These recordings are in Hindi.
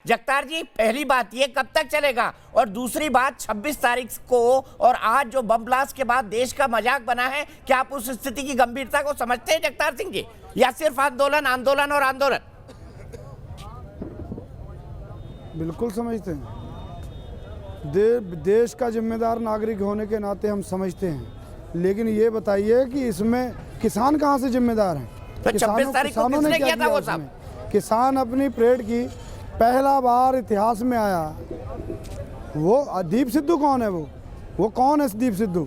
जगतार जी, पहली बात ये कब तक चलेगा, और दूसरी बात 26 तारीख को और आज जो बम ब्लास्ट के बाद देश का मजाक बना है, क्या आप उस स्थिति की गंभीरता को समझते हैं जगतार सिंह जी, या सिर्फ आंदोलन आंदोलन और आंदोलन? बिल्कुल समझते हैं। देश का जिम्मेदार नागरिक होने के नाते हम समझते हैं, लेकिन ये बताइए कि इसमें किसान कहाँ से जिम्मेदार हैं? तो 26 तारीख को किसने किया था वो सब? किसान अपनी परेड की पहला बार इतिहास में आया। वो दीप सिद्धू कौन है? वो कौन है दीप सिद्धू?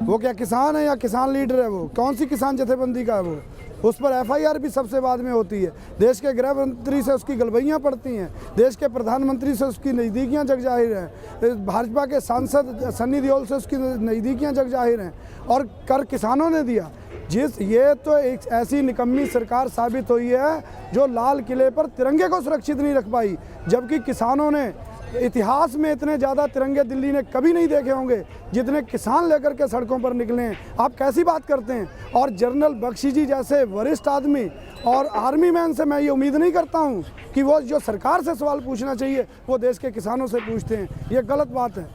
वो क्या किसान है या किसान लीडर है? वो कौन सी किसान जथेबंदी का है? वो उस पर FIR भी सबसे बाद में होती है। देश के गृह मंत्री से उसकी गलबैयाँ पड़ती हैं, देश के प्रधानमंत्री से उसकी नज़दीकियाँ जग जाहिर हैं, भाजपा के सांसद सन्नी देओल से उसकी नज़दीकियाँ जग जाहिर हैं, और कर किसानों ने दिया। ये तो एक ऐसी निकम्मी सरकार साबित हुई है जो लाल किले पर तिरंगे को सुरक्षित नहीं रख पाई, जबकि किसानों ने इतिहास में इतने ज़्यादा तिरंगे दिल्ली ने कभी नहीं देखे होंगे जितने किसान लेकर के सड़कों पर निकले हैं। आप कैसी बात करते हैं? और जनरल बख्शी जी जैसे वरिष्ठ आदमी और आर्मी मैन से मैं ये उम्मीद नहीं करता हूं कि वो जो सरकार से सवाल पूछना चाहिए वो देश के किसानों से पूछते हैं। ये गलत बात है।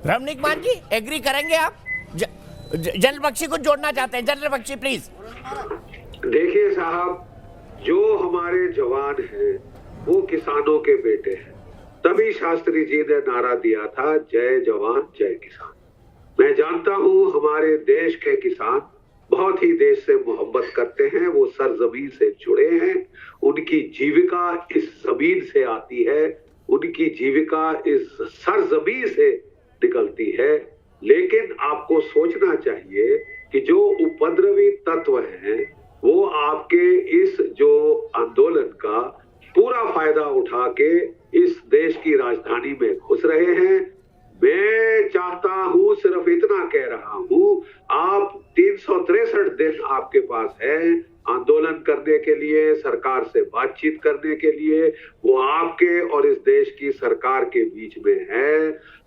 रमणीक मान जी, एग्री करेंगे आप? जनरल बख्शी को जोड़ना चाहते हैं। General Bakshi please. देखिए साहब, जो हमारे जवान हैं वो किसानों के बेटे हैं, तभी शास्त्री जी ने नारा दिया था, जय जवान जय किसान। मैं जानता हूं हमारे देश के किसान बहुत ही देश से मोहब्बत करते हैं, वो सरजमीन से जुड़े हैं, उनकी जीविका इस जमीन से आती है, उनकी जीविका इस सरजमीन से निकलती है। लेकिन आपको सोचना चाहिए कि जो उपद्रवी तत्व हैं वो आपके इस जो आंदोलन का पूरा फायदा उठा के इस देश की राजधानी में घुस रहे हैं। मैं चाहता हूं, सिर्फ इतना कह रहा हूं, आप 363 दिन आपके पास है आंदोलन करने के लिए, सरकार से बातचीत करने के लिए। वो आपके और इस देश की सरकार के बीच में है।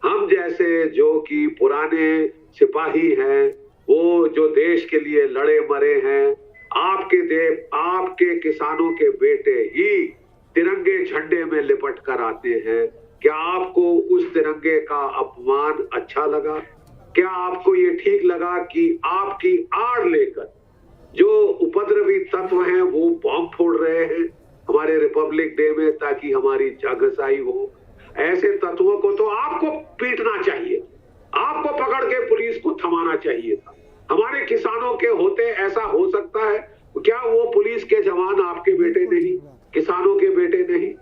हम जैसे जो कि पुराने सिपाही हैं, वो जो देश के लिए लड़े मरे हैं, आपके किसानों के बेटे ही तिरंगे झंडे में लिपट कर आते हैं। क्या आपको उस तिरंगे का अपमान अच्छा लगा? क्या आपको ये ठीक लगा कि आपकी आड़ लेकर जो उपद्रवी तत्व हैं वो बॉम्ब फोड़ रहे हैं हमारे रिपब्लिक डे में ताकि हमारी जागसाई हो? ऐसे तत्वों को तो आपको पीटना चाहिए, आपको पकड़ के पुलिस को थमाना चाहिए था। हमारे किसानों के होते ऐसा हो सकता है क्या? वो पुलिस के जवान आपके बेटे नहीं, किसानों के बेटे नहीं?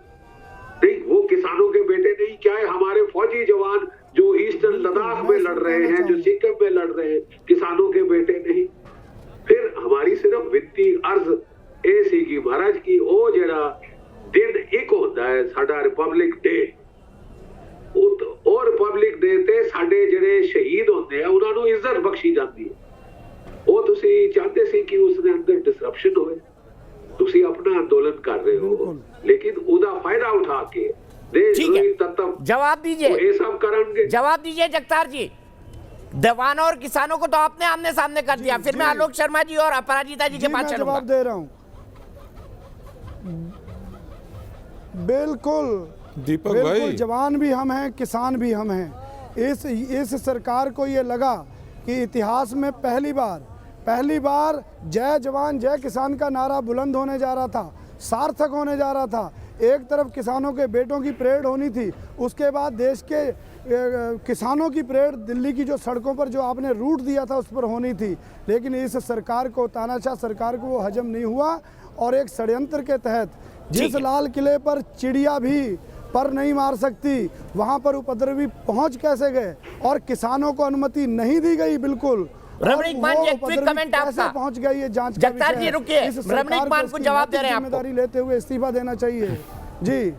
नहीं, वो किसानों के बेटे नहीं। क्या है हमारे फौजी जवान जो ईस्टर्न लद्दाख में लड़ रहे हैं, जो सिक्किम में लड़ रहे हैं, किसानों के बेटे नहीं? फिर हमारी सिर्फ विनती अर्ज ए सीगी महाराज की ओ जेड़ा दिन एक होता है साडा रिपब्लिक डे, और रिपब्लिक डे ते साडे जेड़े शहीद होते हैं उन्हां नूं इज्जत बख्शी जाती है। वो तुसी चाहते सी कि उसने अंदर डिसरप्शन होए, तुसी अपना आंदोलन कर रहे हो, लेकिन उदा फायदा उठा के देश तत्व जवाब दीजिए, ये सब करेंगे। जवाब दीजिए जगतार जी। दीवानों और किसानों को तो आपने आमने सामने कर दिया, फिर मैं आलोक शर्मा जी और अपराजिता जी के पास चलूंगा। जवाब दे रहा हूं। बिल्कुल दीपक भाई, जवान भी हम हैं, किसान भी हम हैं। इस सरकार को ये लगा कि इतिहास में पहली बार जय जवान जय किसान का नारा बुलंद होने जा रहा था, सार्थक होने जा रहा था। एक तरफ किसानों के बेटों की परेड होनी थी, उसके बाद देश के किसानों की परेड दिल्ली की जो सड़कों पर जो आपने रूट दिया था उस पर होनी थी। लेकिन इस सरकार को, तानाशाह सरकार को वो हजम नहीं हुआ, और एक षड्यंत्र के तहत जिस लाल किले पर चिड़िया भी पर नहीं मार सकती, वहां पर उपद्रवी पहुंच कैसे गए और किसानों को अनुमति नहीं दी गई। बिल्कुल रमणीक मान जी, एक क्विक कमेंट आपका। पहुंच गई ये जांच। जगतार जी रुकिए, रमणीक मान को जवाब दे रहे हैं आपको। जिम्मेदारी लेते हुए इस्तीफा देना चाहिए जी।